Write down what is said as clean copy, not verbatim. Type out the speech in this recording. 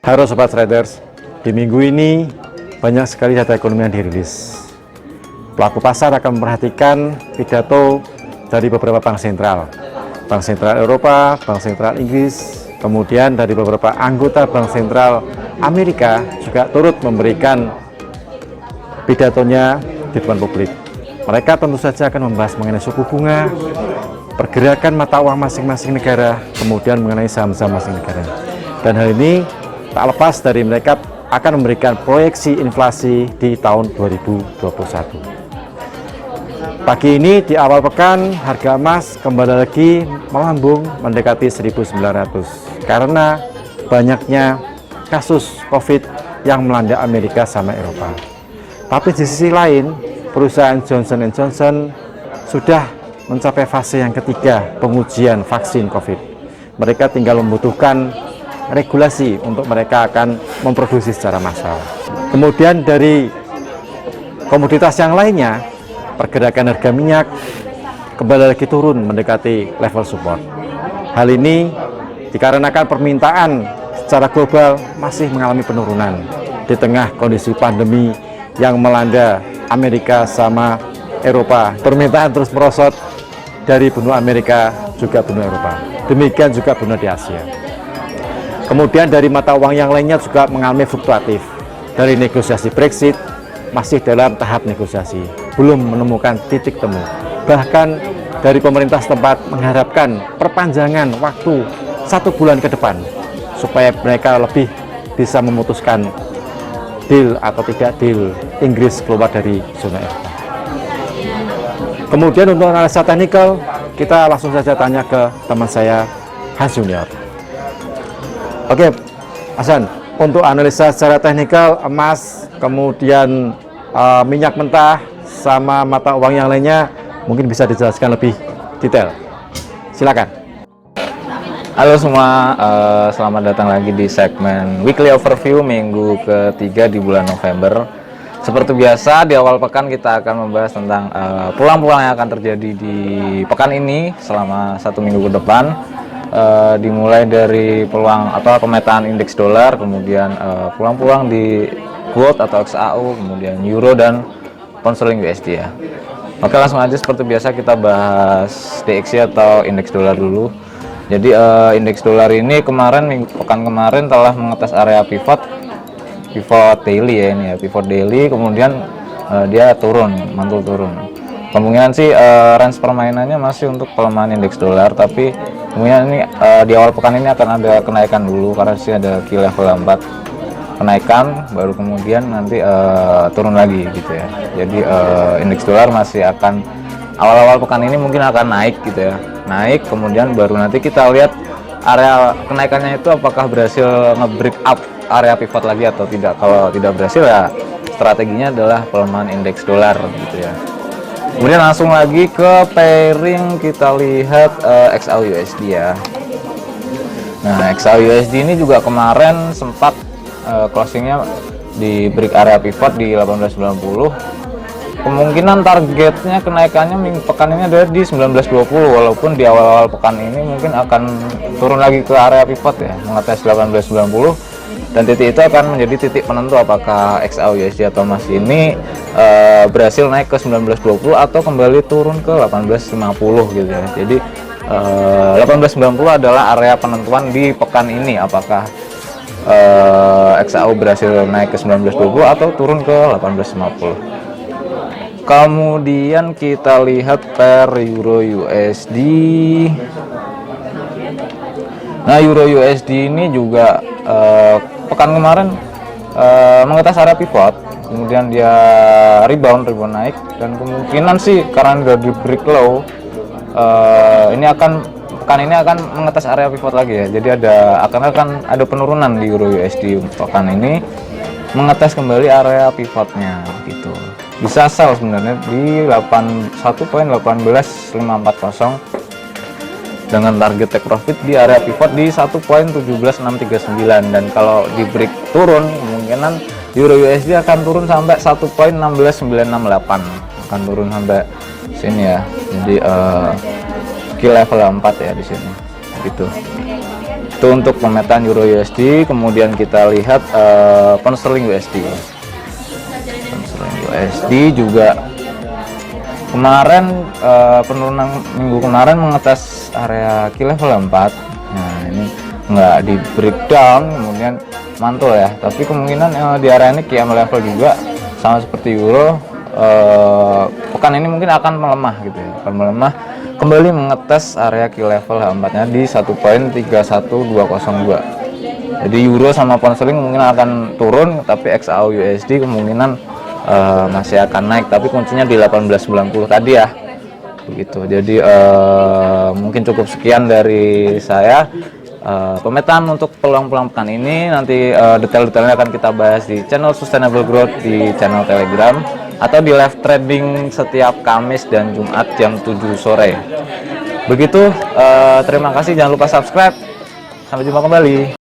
Halo Sobat Traders, di minggu ini banyak sekali data ekonomi yang dirilis. Pelaku pasar akan memperhatikan pidato dari beberapa bank sentral Eropa, Bank Sentral Inggris, kemudian dari beberapa anggota Bank Sentral Amerika juga turut memberikan pidatonya di depan publik. Mereka tentu saja akan membahas mengenai suku bunga, pergerakan mata uang masing-masing negara, kemudian mengenai saham-saham masing negara. Dan hal ini tak lepas dari mereka akan memberikan proyeksi inflasi di tahun 2021. Pagi ini di awal pekan harga emas kembali lagi melambung mendekati 1.900 karena banyaknya kasus COVID yang melanda Amerika sama Eropa. Tapi di sisi lain, perusahaan Johnson & Johnson sudah mencapai fase yang ketiga pengujian vaksin COVID. Mereka tinggal membutuhkan regulasi untuk mereka akan memproduksi secara massal. Kemudian dari komoditas yang lainnya, pergerakan harga minyak kembali lagi turun mendekati level support. Hal ini dikarenakan permintaan secara global masih mengalami penurunan di tengah kondisi pandemi yang melanda Amerika sama Eropa. Permintaan terus merosot dari benua Amerika juga benua Eropa. Demikian juga benua di Asia. Kemudian dari mata uang yang lainnya juga mengalami fluktuatif. Dari negosiasi Brexit masih dalam tahap negosiasi, belum menemukan titik temu. Bahkan dari pemerintah setempat mengharapkan perpanjangan waktu 1 bulan ke depan supaya mereka lebih bisa memutuskan deal atau tidak deal Inggris keluar dari zona Eropa. Kemudian untuk analisa teknikal, kita langsung saja tanya ke teman saya Hans Junior. Oke, Hasan, untuk analisa secara teknikal emas, kemudian minyak mentah, sama mata uang yang lainnya, mungkin bisa dijelaskan lebih detail. Silakan. Halo semua, selamat datang lagi di segmen Weekly Overview minggu ketiga di bulan November. Seperti biasa, di awal pekan kita akan membahas tentang peluang-peluang yang akan terjadi di pekan ini selama 1 minggu ke depan. Dimulai dari peluang atau pemetaan indeks dolar, kemudian peluang-peluang di gold atau XAU, kemudian euro dan pound sterling USD ya. Oke, langsung aja seperti biasa kita bahas DXY atau indeks dolar dulu. Jadi indeks dolar ini pekan kemarin telah mengetes area pivot daily ya, ini ya, pivot daily, kemudian dia mantul turun. Kemungkinan sih range permainannya masih untuk pelemahan indeks dolar, tapi kemudian ini di awal pekan ini akan ada kenaikan dulu karena sih ada key level 4 kenaikan, baru kemudian nanti turun lagi gitu ya. Jadi indeks dolar masih akan awal-awal pekan ini mungkin akan naik gitu ya, naik, kemudian baru nanti kita lihat area kenaikannya itu apakah berhasil nge-break up area pivot lagi atau tidak. Kalau tidak berhasil ya strateginya adalah pelemahan indeks dolar gitu ya. Kemudian langsung lagi ke pairing, kita lihat XAU USD ya. Nah, XAU USD ini juga kemarin sempat closingnya di break area pivot di 1890. Kemungkinan targetnya kenaikannya minggu pekan ini adalah di 1920, walaupun di awal-awal pekan ini mungkin akan turun lagi ke area pivot ya, mengetes 1890. Dan titik itu akan menjadi titik penentu apakah XAU USD atau emas ini berhasil naik ke 1920 atau kembali turun ke 1850 gitu ya. Jadi 1890 adalah area penentuan di pekan ini, apakah XAU berhasil naik ke 1920 atau turun ke 1850. Kemudian kita lihat per Euro USD. Nah, Euro USD ini juga pekan kemarin mengetes area pivot, kemudian dia rebound naik, dan kemungkinan sih karena udah di break low, pekan ini akan mengetes area pivot lagi ya. Jadi akan ada penurunan di Euro USD pekan ini, mengetes kembali area pivotnya gitu. Bisa sell sebenarnya di 1.18440 dengan target take profit di area pivot di 1.17639, dan kalau di break turun kemungkinan Euro USD akan turun sampai 1.16968, akan turun sampai sini ya. Jadi key level 4 ya di sini gitu. Itu untuk pemetaan Euro USD. Kemudian kita lihat pound sterling USD. Pound sterling USD juga kemarin penurunan minggu kemarin mengetes area key level 4. Nah, ini nggak di breakdown, kemudian mantul ya, tapi kemungkinan di area ini KM level juga sama seperti euro. Pekan ini mungkin akan melemah gitu ya, akan melemah kembali mengetes area key level H4 nya di 1.31202. Jadi euro sama pound sterling mungkin akan turun, tapi XAU USD kemungkinan masih akan naik, tapi kuncinya di 1890 tadi ya, begitu. Jadi mungkin cukup sekian dari saya. Pemetaan untuk peluang-peluang pekan ini, nanti detail-detailnya akan kita bahas di channel Sustainable Growth di channel Telegram atau di live trading setiap Kamis dan Jumat jam 7 sore. Begitu, terima kasih, jangan lupa subscribe. Sampai jumpa kembali.